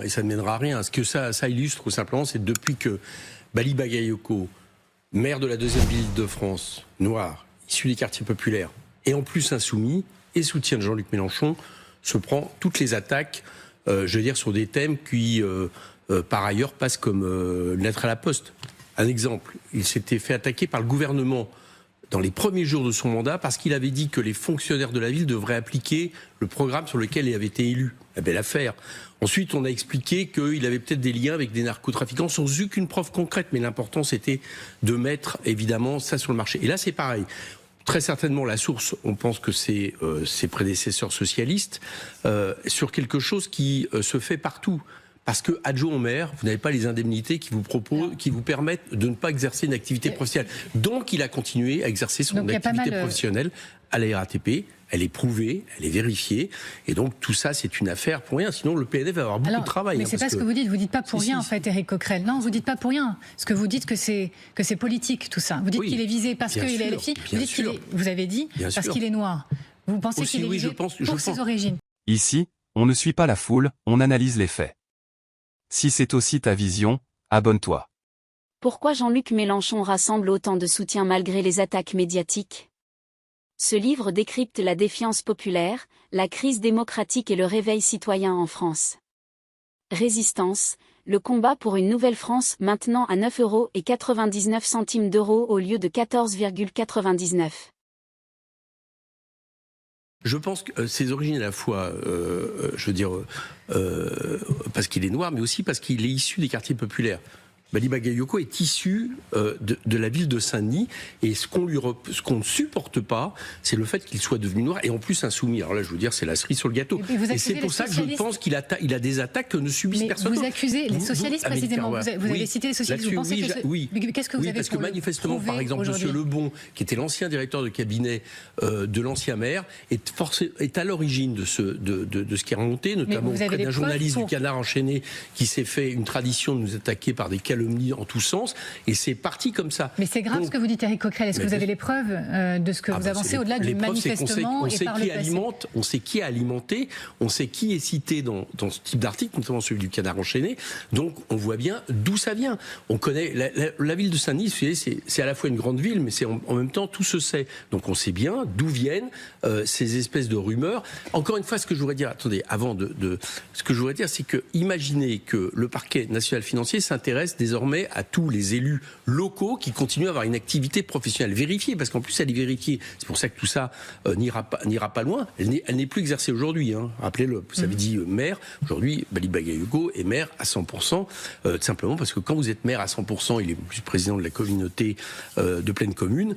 Et ça ne mènera à rien. Ce que ça illustre, tout simplement, c'est depuis que Bali Bagayoko, maire de la deuxième ville de France, noir, issu des quartiers populaires, et en plus insoumis, et soutien de Jean-Luc Mélenchon, se prend toutes les attaques, je veux dire, sur des thèmes qui, par ailleurs, passent comme lettre à la poste. Un exemple, il s'était fait attaquer par le gouvernement dans les premiers jours de son mandat parce qu'il avait dit que les fonctionnaires de la ville devraient appliquer le programme sur lequel il avait été élu. La belle affaire. Ensuite, on a expliqué qu'il avait peut-être des liens avec des narcotrafiquants sans aucune preuve concrète, mais l'important c'était de mettre évidemment ça sur le marché. Et là, c'est pareil. Très certainement, la source, on pense que c'est ses prédécesseurs socialistes, sur quelque chose qui se fait partout. Parce que adjoint au maire, vous n'avez pas les indemnités qui vous proposent, qui vous permettent de ne pas exercer une activité professionnelle. Donc, il a continué à exercer son activité professionnelle à la RATP. Elle est prouvée, elle est vérifiée, et donc tout ça c'est une affaire pour rien. Sinon le PNF va avoir beaucoup de travail. Mais c'est pas ce que vous dites. Vous dites pas pour rien en fait, Éric Coquerel. Non, vous dites pas pour rien. Ce que vous dites que c'est politique tout ça. Vous dites qu'il est visé parce qu'il est LFI. Vous dites vous avez dit parce qu'il est noir. Vous pensez qu'il est visé pour ses origines. Ici, on ne suit pas la foule, on analyse les faits. Si c'est aussi ta vision, abonne-toi. Pourquoi Jean-Luc Mélenchon rassemble autant de soutien malgré les attaques médiatiques? Ce livre décrypte la défiance populaire, la crise démocratique et le réveil citoyen en France. Résistance, le combat pour une nouvelle France maintenant à 9,99 € au lieu de 14,99 €. Je pense que ses origines à la fois, je veux dire, parce qu'il est noir, mais aussi parce qu'il est issu des quartiers populaires. Bali Bagayoko est issu de la ville de Saint-Denis, et ce qu'on ne supporte pas, c'est le fait qu'il soit devenu noir et en plus insoumis. Alors là, je veux dire, c'est la cerise sur le gâteau. Et c'est pour ça que je pense qu'il a des attaques que ne subissent personne. Vous accusez les socialistes précisément. Vous avez cité les socialistes. Vous pensez que oui. Qu'est-ce que vous avez parce que manifestement, par exemple, M. Lebon, qui était l'ancien directeur de cabinet de l'ancien maire, est à l'origine de ce qui est remonté, notamment auprès d'un journaliste du Canard enchaîné qui s'est fait une tradition de nous attaquer par des calomnies en tous sens, et c'est parti comme ça. Mais c'est grave ce que vous dites, Éric Coquerel. Est-ce que vous avez les preuves de ce que vous avancez au-delà du manifestement et par le passé? On sait qui a alimenté, on sait qui est cité dans ce type d'article, notamment celui du Canard enchaîné, donc on voit bien d'où ça vient. On connaît la ville de Saint-Denis, c'est à la fois une grande ville, mais c'est en même temps tout se sait. Donc on sait bien d'où viennent ces espèces de rumeurs. Encore une fois, ce que je voudrais dire, attendez, ce que je voudrais dire, c'est que imaginez que le parquet national financier s'intéresse désormais à tous les élus locaux qui continuent à avoir une activité professionnelle vérifiée, parce qu'en plus elle est vérifiée. C'est pour ça que tout ça n'ira pas loin. Elle n'est plus exercée aujourd'hui. Hein. Rappelez-le, vous avez dit maire. Aujourd'hui, Bali Bagayoko est maire à 100%, simplement parce que quand vous êtes maire à 100%, il est plus président de la communauté de pleine commune,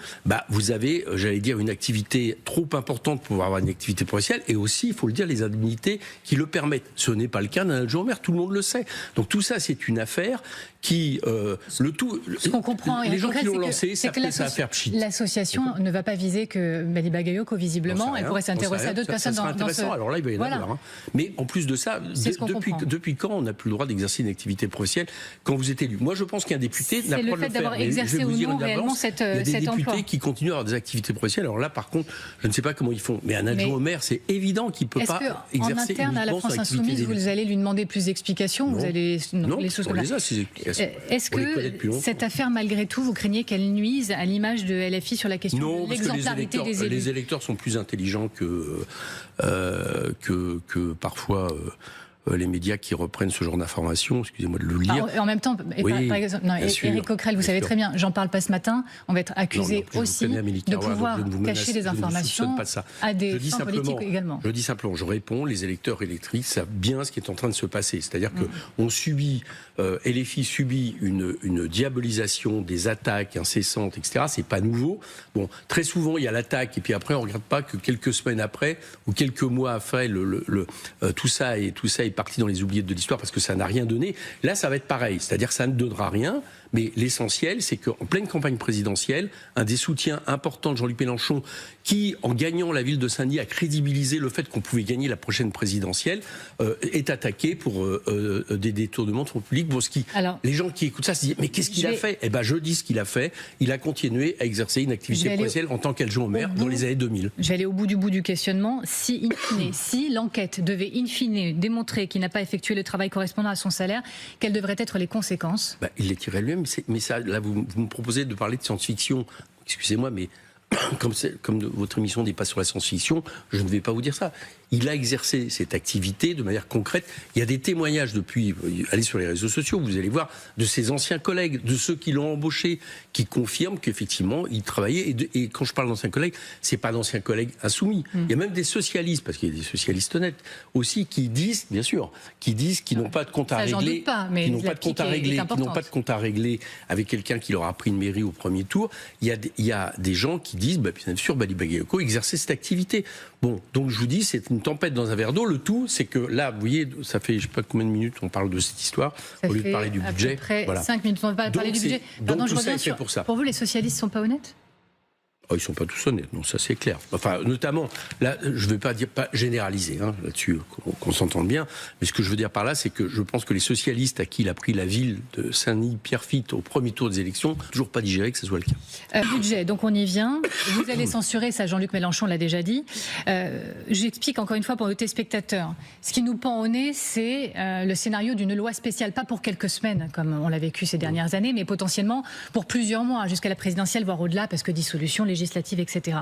vous avez, j'allais dire, une activité trop importante pour pouvoir avoir une activité professionnelle, et aussi, il faut le dire, les indemnités qui le permettent. Ce n'est pas le cas d'un adjoint au maire, tout le monde le sait. Donc tout ça, c'est une affaire qui, ce qu'on comprend, les gens qui l'ont lancé, ça va faire pchit. L'association ne va pas viser que Bali Bagayoko, visiblement. Elle pourrait s'intéresser à d'autres personnes dans ce... Alors là, il va y en avoir. Hein. Mais en plus de ça, depuis quand on n'a plus le droit d'exercer une activité professionnelle quand vous êtes élu? Moi, je pense qu'un député n'a pas le fait d'avoir exercé ou non réellement cet emploi. Il y a des députés qui continuent à avoir des activités professionnelles. Alors là, par contre, je ne sais pas comment ils font. Mais un adjoint au maire, c'est évident qu'il ne peut pas exercer en interne à la France Insoumise, vous allez lui demander plus d'explications? Non, vous allez les choses on les a, ces explications. Est-ce que cette affaire, malgré tout, vous craignez qu'elle nuise à l'image de LFI sur la question de l'exemplarité des élus? Les électeurs sont plus intelligents que parfois les médias qui reprennent ce genre d'informations, excusez-moi de le lire. En même temps, par exemple, Éric Coquerel, vous savez très bien, j'en parle pas ce matin, on va être accusé aussi de pouvoir cacher des informations à des fins politiques également. Je dis simplement, je réponds, les électeurs et électrices savent bien ce qui est en train de se passer. C'est-à-dire que on subit, LFI subit une diabolisation, des attaques incessantes, etc. C'est pas nouveau. Bon, très souvent, il y a l'attaque, et puis après, on regarde pas que quelques semaines après, ou quelques mois après, tout ça est parti dans les oubliettes de l'histoire parce que ça n'a rien donné. Là, ça va être pareil, c'est-à-dire que ça ne donnera rien, mais l'essentiel, c'est qu'en pleine campagne présidentielle, un des soutiens importants de Jean-Luc Mélenchon, qui, en gagnant la ville de Saint-Denis, a crédibilisé le fait qu'on pouvait gagner la prochaine présidentielle, est attaqué pour des détournements de fonds publics. Bon, les gens qui écoutent ça se disent « Mais qu'est-ce qu'il a fait ?» Eh bien, je dis ce qu'il a fait. Il a continué à exercer une activité professionnelle en tant qu'adjoint au maire dans les années 2000. Je vais aller au bout du questionnement. Si l'enquête devait in fine démontrer démontré qu'il n'a pas effectué le travail correspondant à son salaire, quelles devraient être les conséquences ? Il les tirait lui-même, mais ça, là, vous me proposez de parler de science-fiction. Excusez-moi, mais comme votre émission n'est pas sur la science-fiction, je ne vais pas vous dire ça. Il a exercé cette activité de manière concrète. Il y a des témoignages depuis, allez sur les réseaux sociaux, vous allez voir, de ses anciens collègues, de ceux qui l'ont embauché, qui confirment qu'effectivement, il travaillait. Et quand je parle d'anciens collègues, c'est pas d'anciens collègues insoumis. Il y a même des socialistes, parce qu'il y a des socialistes honnêtes aussi, qui disent, bien sûr, qu'ils n'ont pas de compte à régler, qui n'ont pas de compte à régler avec quelqu'un qui leur a pris une mairie au premier tour. Il y a des gens qui disent, bien sûr, Bali Bagayoko exerçait cette activité. Bon, donc je vous dis, c'est une tempête dans un verre d'eau. Le tout, c'est que là, vous voyez, ça fait je ne sais pas combien de minutes on parle de cette histoire, au lieu de parler du budget. À peu près 5 minutes, on va parler du budget. Pardon, je reviens sur, pour ça. Pour vous, les socialistes ne sont pas honnêtes ? Oh, ils ne sont pas tous honnêtes, non, ça c'est clair. Enfin, notamment, là, je ne vais pas généraliser là-dessus, qu'on s'entende bien, mais ce que je veux dire par là, c'est que je pense que les socialistes à qui il a pris la ville de Saint-Denis-Pierrefitte au premier tour des élections, toujours pas digéré que ce soit le cas. Budget, donc on y vient. Vous allez censurer, ça Jean-Luc Mélenchon l'a déjà dit. J'explique encore une fois pour nos téléspectateurs. Ce qui nous pend au nez, c'est le scénario d'une loi spéciale, pas pour quelques semaines, comme on l'a vécu ces dernières années, mais potentiellement pour plusieurs mois, jusqu'à la présidentielle, voire au-delà, parce que dissolution législative, etc.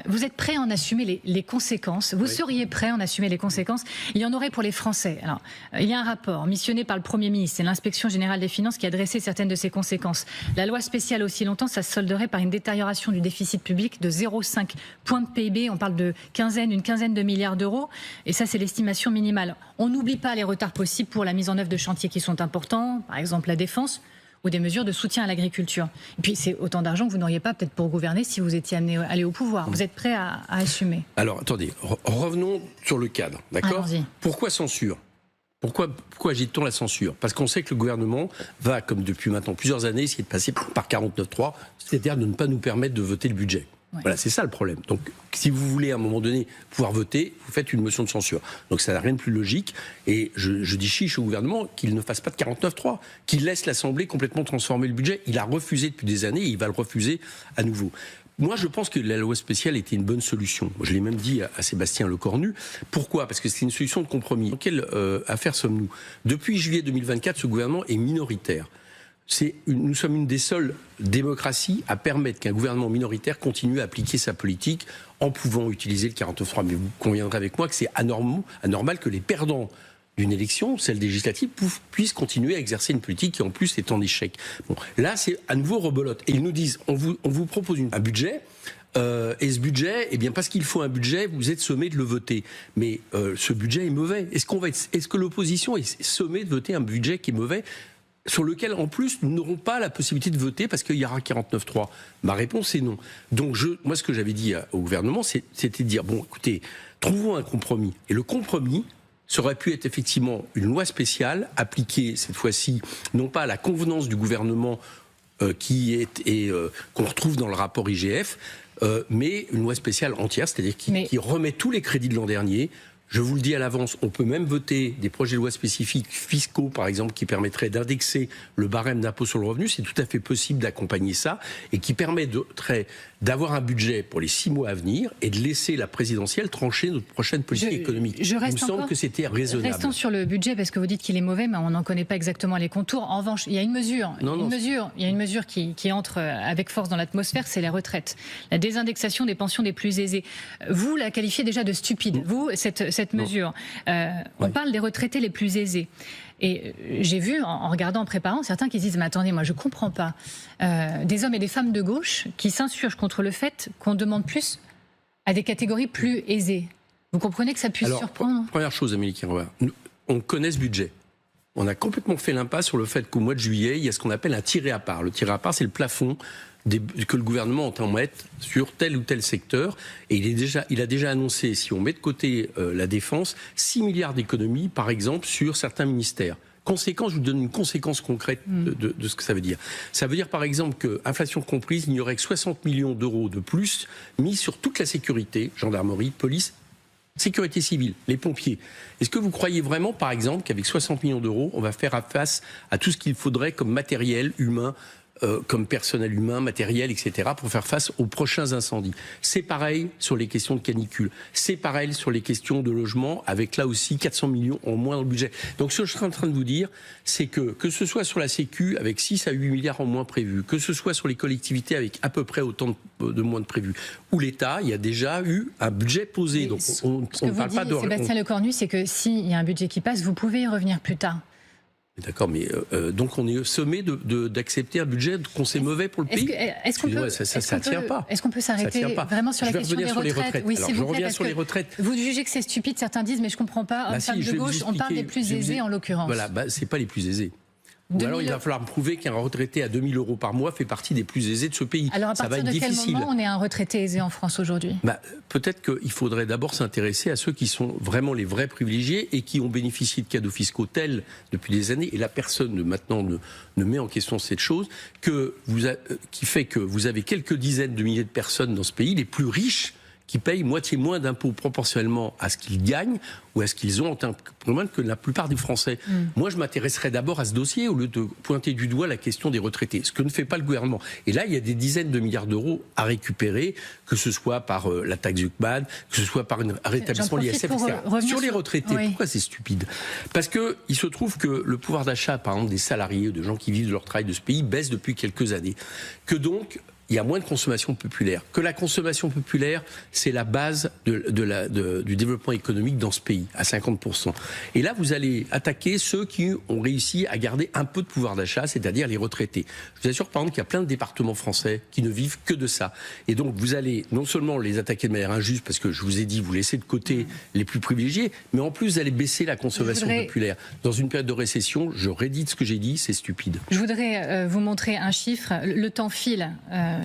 Vous êtes prêt à en assumer les conséquences ? Vous seriez prêt à en assumer les conséquences ? Il y en aurait pour les Français. Alors, il y a un rapport missionné par le Premier ministre, c'est l'Inspection générale des finances qui a dressé certaines de ces conséquences. La loi spéciale aussi longtemps, ça se solderait par une détérioration du déficit public de 0,5 point de PIB. On parle de une quinzaine de milliards d'euros. Et ça, c'est l'estimation minimale. On n'oublie pas les retards possibles pour la mise en œuvre de chantiers qui sont importants, par exemple la défense, ou des mesures de soutien à l'agriculture. Et puis c'est autant d'argent que vous n'auriez pas peut-être pour gouverner si vous étiez amené à aller au pouvoir. Vous êtes prêt à assumer ? Alors attendez, revenons sur le cadre, d'accord ? Pourquoi censure ? Pourquoi agite-t-on la censure ? Parce qu'on sait que le gouvernement va, comme depuis maintenant plusieurs années, essayer de passer par 49.3, c'est-à-dire de ne pas nous permettre de voter le budget. Ouais. Voilà, c'est ça le problème. Donc, si vous voulez à un moment donné pouvoir voter, vous faites une motion de censure. Donc, ça n'a rien de plus logique. Et je dis chiche au gouvernement qu'il ne fasse pas de 49.3, qu'il laisse l'Assemblée complètement transformer le budget. Il a refusé depuis des années et il va le refuser à nouveau. Moi, je pense que la loi spéciale était une bonne solution. Je l'ai même dit à Sébastien Lecornu. Pourquoi ? Parce que c'est une solution de compromis. Dans quelle affaire sommes-nous ? Depuis juillet 2024, ce gouvernement est minoritaire. Nous sommes une des seules démocraties à permettre qu'un gouvernement minoritaire continue à appliquer sa politique en pouvant utiliser le 49.3. Mais vous conviendrez avec moi que c'est anormal que les perdants d'une élection, celle législative, puissent continuer à exercer une politique qui en plus est en échec. Bon, là, c'est à nouveau rebelote. Et ils nous disent, on vous propose un budget, et ce budget, eh bien, parce qu'il faut un budget, vous êtes sommé de le voter. Mais ce budget est mauvais. Est-ce que l'opposition est sommée de voter un budget qui est mauvais ? Sur lequel, en plus, nous n'aurons pas la possibilité de voter parce qu'il y aura 49.3. Ma réponse est non. Donc, moi, ce que j'avais dit au gouvernement, c'était de dire, bon, écoutez, trouvons un compromis. Et le compromis, ça aurait pu être effectivement une loi spéciale appliquée, cette fois-ci, non pas à la convenance du gouvernement qu'on retrouve dans le rapport IGF, mais une loi spéciale entière, c'est-à-dire qui remet tous les crédits de l'an dernier. Je vous le dis à l'avance, on peut même voter des projets de loi spécifiques fiscaux, par exemple, qui permettraient d'indexer le barème d'impôt sur le revenu. C'est tout à fait possible d'accompagner ça et qui permettrait d'avoir un budget pour les 6 mois à venir et de laisser la présidentielle trancher notre prochaine politique économique. Il me semble que c'était raisonnable. Restons sur le budget parce que vous dites qu'il est mauvais, mais on n'en connaît pas exactement les contours. En revanche, il y a une mesure. Il y a une mesure qui entre avec force dans l'atmosphère, c'est les retraites. La désindexation des pensions des plus aisés. Vous la qualifiez déjà de stupide. Vous, cette mesure. On parle des retraités les plus aisés. Et j'ai vu, en regardant, en préparant, certains qui se disent « Mais attendez, moi je ne comprends pas. » Des hommes et des femmes de gauche qui s'insurgent contre le fait qu'on demande plus à des catégories plus aisées. Vous comprenez que ça puisse surprendre ? Première chose, Amélie Kiroir, on connaît ce budget. On a complètement fait l'impasse sur le fait qu'au mois de juillet, il y a ce qu'on appelle un tiré à part. Le tiré à part, c'est le plafond que le gouvernement entend mettre sur tel ou tel secteur. Et il a déjà annoncé, si on met de côté la défense, 6 milliards d'économies, par exemple, sur certains ministères. Conséquence, je vous donne une conséquence concrète de ce que ça veut dire. Ça veut dire, par exemple, que, inflation comprise, il n'y aurait que 60 millions d'euros de plus mis sur toute la sécurité, gendarmerie, police, sécurité civile, les pompiers. Est-ce que vous croyez vraiment, par exemple, qu'avec 60 millions d'euros, on va faire face à tout ce qu'il faudrait comme matériel humain comme personnel humain, matériel, etc., pour faire face aux prochains incendies. C'est pareil sur les questions de canicule. C'est pareil sur les questions de logement, avec là aussi 400 millions en moins dans le budget. Donc ce que je suis en train de vous dire, c'est que ce soit sur la Sécu, avec 6 à 8 milliards en moins prévus, que ce soit sur les collectivités, avec à peu près autant de moins de prévus, ou l'État, il y a déjà eu un budget posé. Donc on ne parle pas de... Sébastien Lecornu, c'est que s'il y a un budget qui passe, vous pouvez y revenir plus tard. D'accord, mais donc on est sommé d'accepter un budget qu'on sait mauvais pour le pays. Ça tient pas. Est-ce qu'on peut s'arrêter vraiment sur la question des retraites? Oui, alors, je reviens sur les retraites. Vous jugez que c'est stupide, certains disent, mais je comprends pas. En femme de gauche, on parle des plus aisés en l'occurrence. Voilà, c'est pas les plus aisés. Ou alors il va falloir me prouver qu'un retraité à 2 000 euros par mois fait partie des plus aisés de ce pays. Alors à partir de quel moment on est un retraité aisé en France aujourd'hui? Peut-être qu'il faudrait d'abord s'intéresser à ceux qui sont vraiment les vrais privilégiés et qui ont bénéficié de cadeaux fiscaux tels depuis des années, et là personne maintenant ne met en question cette chose, qui fait que vous avez quelques dizaines de milliers de personnes dans ce pays, les plus riches, qui payent moitié moins d'impôts proportionnellement à ce qu'ils gagnent ou à ce qu'ils ont en termes de moins que la plupart des Français. Moi, je m'intéresserais d'abord à ce dossier au lieu de pointer du doigt la question des retraités, ce que ne fait pas le gouvernement. Et là, il y a des dizaines de milliards d'euros à récupérer, que ce soit par la taxe Zuckman, que ce soit par un rétablissement de l'ISF, etc. Sur les retraités, pourquoi c'est stupide? Parce qu'il se trouve que le pouvoir d'achat, par exemple, des salariés, de gens qui vivent de leur travail de ce pays, baisse depuis quelques années. Que donc, il y a moins de consommation populaire. Que la consommation populaire, c'est la base du développement économique dans ce pays, à 50%. Et là, vous allez attaquer ceux qui ont réussi à garder un peu de pouvoir d'achat, c'est-à-dire les retraités. Je vous assure, par exemple, qu'il y a plein de départements français qui ne vivent que de ça. Et donc, vous allez non seulement les attaquer de manière injuste, parce que je vous ai dit, vous laissez de côté les plus privilégiés, mais en plus, vous allez baisser la consommation populaire. Dans une période de récession, je rédite ce que j'ai dit, c'est stupide. Je voudrais vous montrer un chiffre. Le temps file.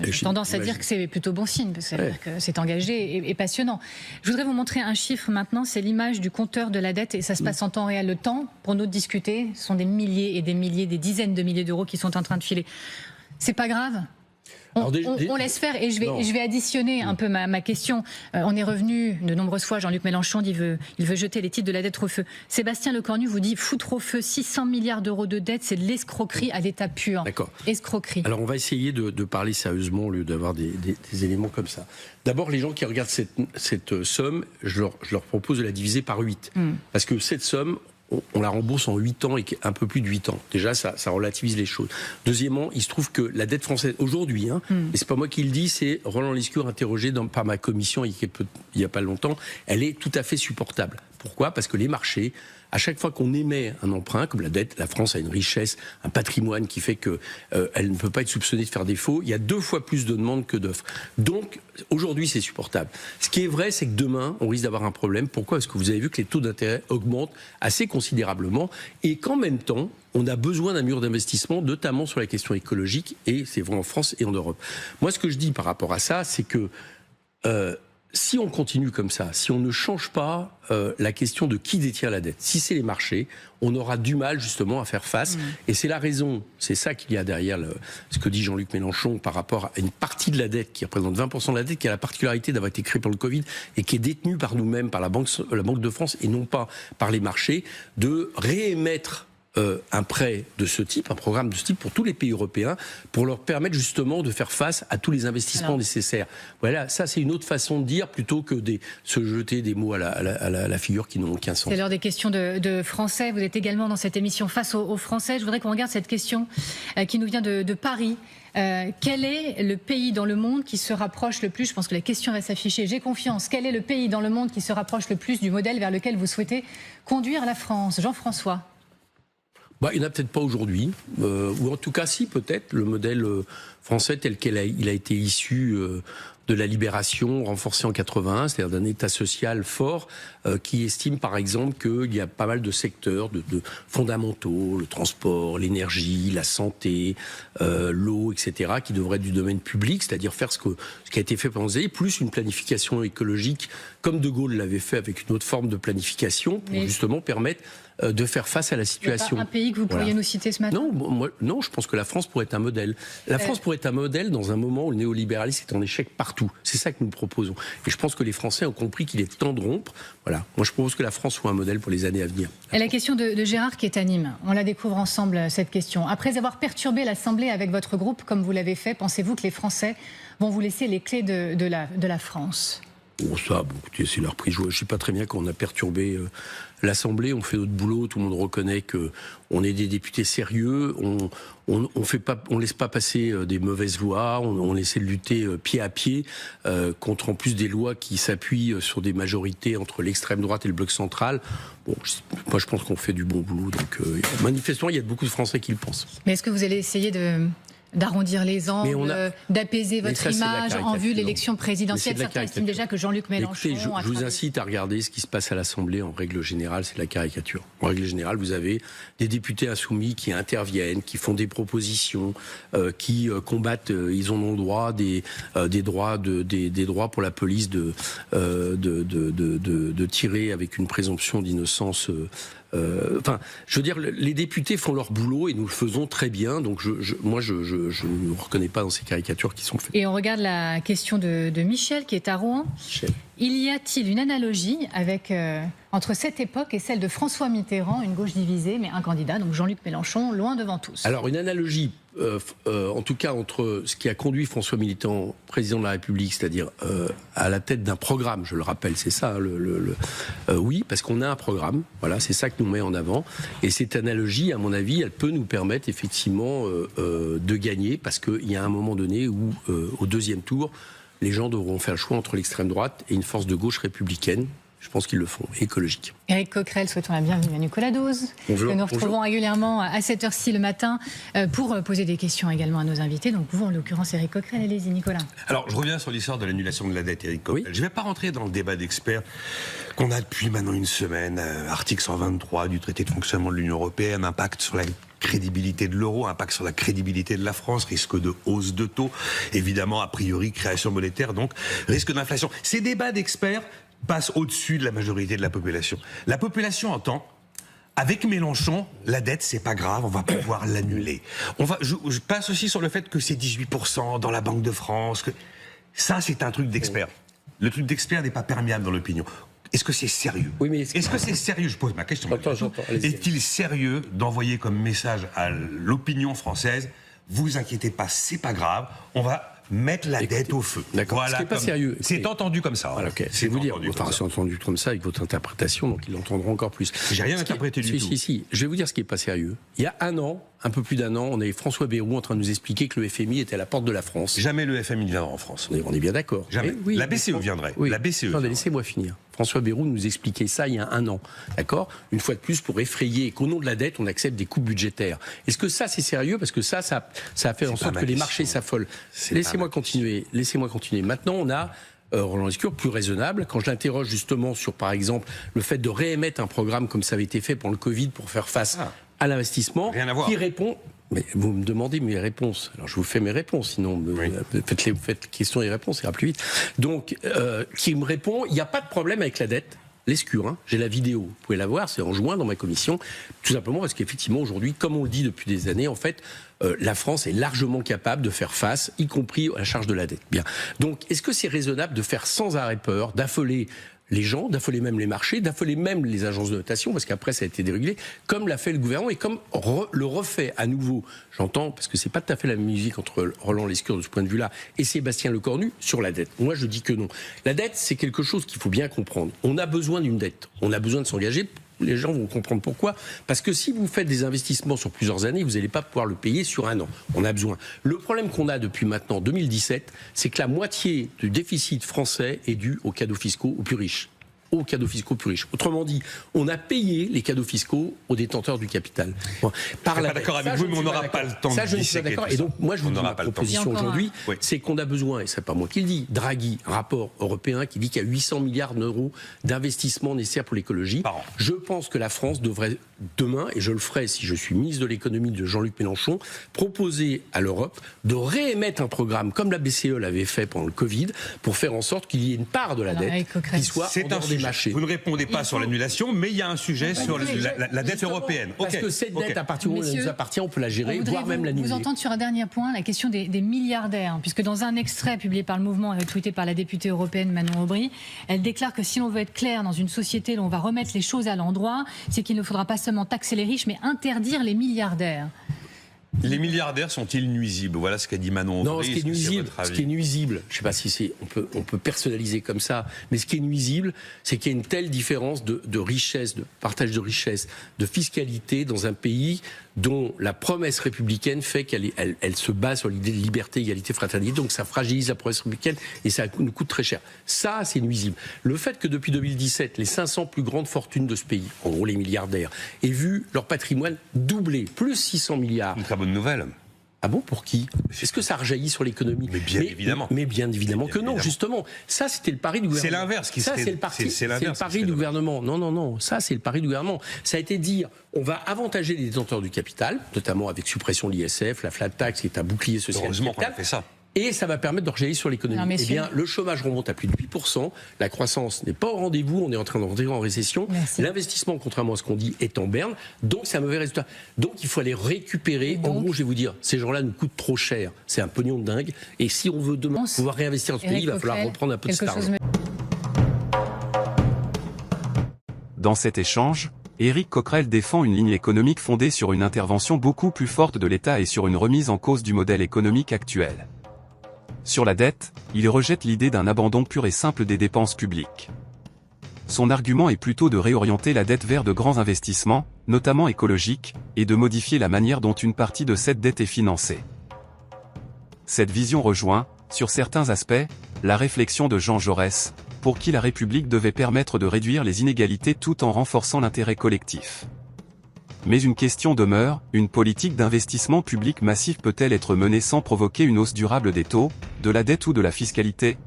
J'ai tendance à dire que c'est plutôt bon signe, parce que c'est engagé et passionnant. Je voudrais vous montrer un chiffre maintenant, c'est l'image du compteur de la dette, et ça se passe en temps réel. Le temps, pour nous discuter, ce sont des milliers et des milliers, des dizaines de milliers d'euros qui sont en train de filer. C'est pas grave? On laisse faire, et je vais additionner un peu ma question. On est revenu de nombreuses fois, Jean-Luc Mélenchon dit il veut jeter les titres de la dette au feu. Sébastien Lecornu vous dit foutre au feu 600 milliards d'euros de dette, c'est de l'escroquerie à l'état pur. D'accord. Escroquerie. Alors on va essayer de parler sérieusement au lieu d'avoir des éléments comme ça. D'abord, les gens qui regardent cette somme, je leur propose de la diviser par 8. Parce que cette somme, on la rembourse en 8 ans et un peu plus de 8 ans. Déjà, ça relativise les choses. Deuxièmement, il se trouve que la dette française, aujourd'hui, et c'est pas moi qui le dis, c'est Roland Lescure interrogé par ma commission il y a pas longtemps, elle est tout à fait supportable. Pourquoi? Parce que les marchés, à chaque fois qu'on émet un emprunt, comme la dette, la France a une richesse, un patrimoine qui fait que elle ne peut pas être soupçonnée de faire défaut. Il y a 2 fois plus de demandes que d'offres. Donc, aujourd'hui, c'est supportable. Ce qui est vrai, c'est que demain, on risque d'avoir un problème. Pourquoi? Parce que vous avez vu que les taux d'intérêt augmentent assez considérablement et qu'en même temps, on a besoin d'un mur d'investissement, notamment sur la question écologique, et c'est vrai en France et en Europe. Moi, ce que je dis par rapport à ça, c'est que si on continue comme ça, si on ne change pas la question de qui détient la dette, si c'est les marchés, on aura du mal justement à faire face. Et c'est la raison, c'est ça qu'il y a derrière ce que dit Jean-Luc Mélenchon par rapport à une partie de la dette qui représente 20% de la dette, qui a la particularité d'avoir été créée par le Covid et qui est détenue par nous-mêmes, par la Banque de France et non pas par les marchés, de réémettre un prêt de ce type, un programme de ce type pour tous les pays européens, pour leur permettre justement de faire face à tous les investissements nécessaires. Voilà, ça c'est une autre façon de dire plutôt que se jeter des mots à la figure qui n'ont aucun sens. C'est l'heure des questions de Français. Vous êtes également dans cette émission Face aux Français. Je voudrais qu'on regarde cette question qui nous vient de Paris. Quel est le pays dans le monde qui se rapproche le plus, je pense que la question va s'afficher, j'ai confiance, quel est le pays dans le monde qui se rapproche le plus du modèle vers lequel vous souhaitez conduire la France? Jean-François. Il n'y en a peut-être pas aujourd'hui, ou en tout cas si peut-être, le modèle français tel qu'il a été issu de la libération renforcée en 81, c'est-à-dire d'un État social fort qui estime par exemple qu'il y a pas mal de secteurs de fondamentaux, le transport, l'énergie, la santé, l'eau, etc., qui devraient être du domaine public, c'est-à-dire faire ce qui a été fait pendant des années, plus une planification écologique, comme De Gaulle l'avait fait avec une autre forme de planification, pour justement permettre de faire face à la situation. Il n'y a pas un pays que vous pourriez nous citer ce matin? Non, je pense que la France pourrait être un modèle. La France pourrait être un modèle dans un moment où le néolibéralisme est en échec partout partout. C'est ça que nous proposons. Et je pense que les Français ont compris qu'il est temps de rompre. Voilà. Moi, je propose que la France soit un modèle pour les années à venir. Et la question de Gérard qui est à Nîmes, on la découvre ensemble, cette question. Après avoir perturbé l'Assemblée avec votre groupe, comme vous l'avez fait, pensez-vous que les Français vont vous laisser les clés de la France ? Bon, ça, écoutez, c'est leur prix. Je ne sais pas très bien qu'on a perturbé l'Assemblée. On fait notre boulot. Tout le monde reconnaît qu'on est des députés sérieux. On laisse pas passer des mauvaises lois. On essaie de lutter pied à pied contre en plus des lois qui s'appuient sur des majorités entre l'extrême droite et le bloc central. Bon, moi, je pense qu'on fait du bon boulot. Donc, manifestement, il y a beaucoup de Français qui le pensent. Mais est-ce que vous allez essayer d'arrondir les angles, d'apaiser votre image en vue de l'élection présidentielle? Certains estiment déjà que Jean-Luc Mélenchon... Écoutez, je vous incite à regarder ce qui se passe à l'Assemblée. En règle générale, c'est de la caricature. En règle générale, vous avez des députés insoumis qui interviennent, qui font des propositions, qui combattent, ils en ont droit, des droits pour la police de tirer avec une présomption d'innocence... je veux dire, les députés font leur boulot et nous le faisons très bien. Donc, moi, je ne me reconnais pas dans ces caricatures qui sont faites. Et on regarde la question de Michel, qui est à Rouen. Michel. Y a-t-il une analogie entre cette époque et celle de François Mitterrand, une gauche divisée, mais un candidat, donc Jean-Luc Mélenchon, loin devant tous? Alors, une analogie, en tout cas, entre ce qui a conduit François Mitterrand, président de la République, c'est-à-dire à la tête d'un programme, je le rappelle, c'est ça, oui, parce qu'on a un programme, voilà, c'est ça que nous met en avant. Et cette analogie, à mon avis, elle peut nous permettre effectivement de gagner, parce qu'il y a un moment donné où, au deuxième tour, les gens devront faire le choix entre l'extrême droite et une force de gauche républicaine. Je pense qu'ils le font, écologique. Éric Coquerel, souhaitons la bienvenue à Nicolas Dose. Bonjour. Nous retrouvons régulièrement à cette heure-ci le matin pour poser des questions également à nos invités. Donc vous, en l'occurrence, Éric Coquerel, allez-y, Nicolas. Alors, je reviens sur l'histoire de l'annulation de la dette, Éric Coquerel. Oui. Je ne vais pas rentrer dans le débat d'experts qu'on a depuis maintenant une semaine. Article 123 du traité de fonctionnement de l'Union européenne, impact sur la crédibilité de l'euro, impact sur la crédibilité de la France, risque de hausse de taux, évidemment, a priori, création monétaire, donc risque d'inflation. Ces débats d'experts passent au-dessus de la majorité de la population. La population entend, avec Mélenchon, la dette, c'est pas grave, on va pouvoir l'annuler. Je passe aussi sur le fait que c'est 18% dans la Banque de France. Ça, c'est un truc d'expert. Le truc d'expert n'est pas perméable dans l'opinion. Est-ce que c'est sérieux? Oui, mais est-ce que c'est sérieux? Je pose ma question. J'entends. Est-il sérieux d'envoyer comme message à l'opinion française, vous inquiétez pas, c'est pas grave, on va mettre la dette au feu? D'accord. Voilà, ce qui n'est pas sérieux. C'est entendu comme ça. Voilà, okay. C'est vous dire, c'est entendu comme ça avec votre interprétation, donc ils l'entendront encore plus. J'ai rien interprété du tout. Si. Je vais vous dire ce qui n'est pas sérieux. Il y a un peu plus d'un an, on avait François Bayrou en train de nous expliquer que le FMI était à la porte de la France. Jamais le FMI ne viendra en France. On est bien d'accord. Jamais. Oui, la BCE viendrait. Oui. La BCE. Attendez, laissez-moi finir. François Bayrou nous expliquait ça il y a un an, d'accord? Une fois de plus, pour effrayer et qu'au nom de la dette, on accepte des coupes budgétaires. Est-ce que ça, c'est sérieux? Parce que ça a fait en sorte que les marchés s'affolent. Laissez-moi continuer. Maintenant, on a Roland Lescure plus raisonnable. Quand je l'interroge justement sur, par exemple, le fait de réémettre un programme comme ça avait été fait pour le Covid pour faire face à l'investissement, qui répond... Mais vous me demandez mes réponses. Alors je vous fais mes réponses, sinon faites questions et réponses, ça ira plus vite. Donc, qui me répond, il n'y a pas de problème avec la dette. Lescure, hein, j'ai la vidéo, vous pouvez la voir, c'est en juin dans ma commission, tout simplement parce qu'effectivement aujourd'hui, comme on le dit depuis des années, en fait, la France est largement capable de faire face, y compris à la charge de la dette. Bien. Donc, est-ce que c'est raisonnable de faire sans arrêt peur, d'affoler les gens, d'affoler même les marchés, d'affoler même les agences de notation, parce qu'après ça a été dérégulé, comme l'a fait le gouvernement et comme le refait à nouveau, j'entends, parce que c'est pas tout à fait la même musique entre Roland Lescure de ce point de vue-là et Sébastien Lecornu sur la dette. Moi je dis que non. La dette, c'est quelque chose qu'il faut bien comprendre. On a besoin d'une dette, on a besoin de s'engager. Les gens vont comprendre pourquoi. Parce que si vous faites des investissements sur plusieurs années, vous n'allez pas pouvoir le payer sur un an. On a besoin. Le problème qu'on a depuis maintenant 2017, c'est que la moitié du déficit français est dû aux cadeaux fiscaux aux plus riches. Aux cadeaux fiscaux plus riches. Autrement dit, on a payé les cadeaux fiscaux aux détenteurs du capital. Bon, je ne suis pas d'accord avec vous, mais on n'aura pas le temps de disséquer tout ça. Et donc, moi, je vous dis, ma proposition aujourd'hui, c'est qu'on a besoin, et c'est pas moi qui le dis, Draghi, un rapport européen qui dit qu'il y a 800 milliards d'euros d'investissements nécessaires pour l'écologie. Je pense que la France devrait demain, et je le ferai si je suis ministre de l'économie de Jean-Luc Mélenchon, proposer à l'Europe de réémettre un programme comme la BCE l'avait fait pendant le Covid pour faire en sorte qu'il y ait une part de la dette qui soit en dehors des marchés. Vous ne répondez pas sur l'annulation, mais il y a un sujet sur la dette européenne. Parce que cette dette, à partir du moment où elle nous appartient, on peut la gérer, voire même l'annuler. Vous entendre sur un dernier point, la question des milliardaires, puisque dans un extrait publié par Le Mouvement et retweeté par la députée européenne Manon Aubry, elle déclare que si l'on veut être clair dans une société où on va remettre les choses à l'endroit, c'est qu'il ne faudra pas seulement taxer les riches, mais interdire les milliardaires. Les milliardaires sont-ils nuisibles? Voilà ce qu'a dit Manon Aubry. Non, ce qui est nuisible, je ne sais pas si on peut personnaliser comme ça, mais ce qui est nuisible, c'est qu'il y a une telle différence de richesse, de partage de richesse, de fiscalité dans un pays dont la promesse républicaine fait qu'elle se base sur l'idée de liberté, égalité, fraternité. Donc ça fragilise la promesse républicaine et ça nous coûte très cher. Ça, c'est nuisible. Le fait que depuis 2017, les 500 plus grandes fortunes de ce pays, en gros les milliardaires, aient vu leur patrimoine doubler, plus 600 milliards. Une très bonne nouvelle. Ah bon, pour qui? Est-ce que ça rejaillit sur l'économie? Mais bien évidemment. Mais bien évidemment que non, justement. Ça, c'était le pari du gouvernement. C'est l'inverse qui serait... C'est le pari du gouvernement. Non. Ça, c'est le pari du gouvernement. Ça a été dire, on va avantager les détenteurs du capital, notamment avec suppression de l'ISF, la flat tax, qui est un bouclier social. Heureusement qu'on a fait ça. Et ça va permettre de rejaillir sur l'économie. Eh bien, le chômage remonte à plus de 8%, la croissance n'est pas au rendez-vous, on est en train d'entrer en récession. L'investissement, contrairement à ce qu'on dit, est en berne, donc c'est un mauvais résultat. Donc il faut aller récupérer. En gros, je vais vous dire, ces gens-là nous coûtent trop cher, c'est un pognon de dingue. Et si on veut demain pouvoir réinvestir dans ce pays, il va falloir reprendre un peu de cet argent. Dans cet échange, Éric Coquerel défend une ligne économique fondée sur une intervention beaucoup plus forte de l'État et sur une remise en cause du modèle économique actuel. Sur la dette, il rejette l'idée d'un abandon pur et simple des dépenses publiques. Son argument est plutôt de réorienter la dette vers de grands investissements, notamment écologiques, et de modifier la manière dont une partie de cette dette est financée. Cette vision rejoint, sur certains aspects, la réflexion de Jean Jaurès, pour qui la République devait permettre de réduire les inégalités tout en renforçant l'intérêt collectif. Mais une question demeure, une politique d'investissement public massif peut-elle être menée sans provoquer une hausse durable des taux, de la dette ou de la fiscalité?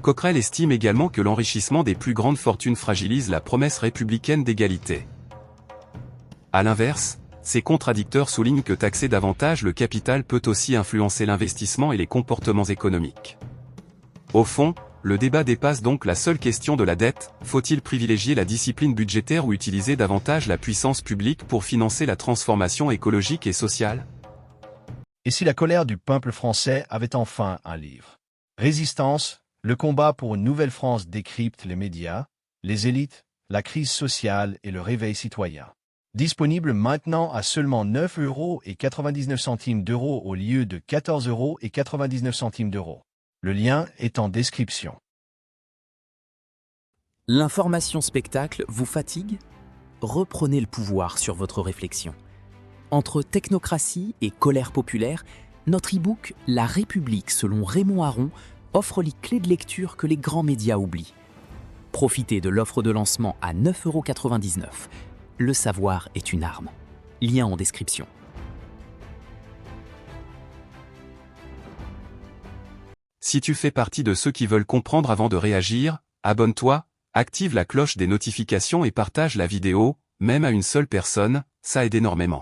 Coquerel estime également que l'enrichissement des plus grandes fortunes fragilise la promesse républicaine d'égalité. À l'inverse, ces contradicteurs soulignent que taxer davantage le capital peut aussi influencer l'investissement et les comportements économiques. Au fond, le débat dépasse donc la seule question de la dette, faut-il privilégier la discipline budgétaire ou utiliser davantage la puissance publique pour financer la transformation écologique et sociale? Et si la colère du peuple français avait enfin un livre? Résistance, le combat pour une nouvelle France décrypte les médias, les élites, la crise sociale et le réveil citoyen. Disponible maintenant à seulement 9,99 € au lieu de 14,99 €. Le lien est en description. L'information spectacle vous fatigue? Reprenez le pouvoir sur votre réflexion. Entre technocratie et colère populaire, notre e-book « La République selon Raymond Aron » offre les clés de lecture que les grands médias oublient. Profitez de l'offre de lancement à 9,99 €. Le savoir est une arme. Lien en description. Si tu fais partie de ceux qui veulent comprendre avant de réagir, abonne-toi, active la cloche des notifications et partage la vidéo, même à une seule personne, ça aide énormément.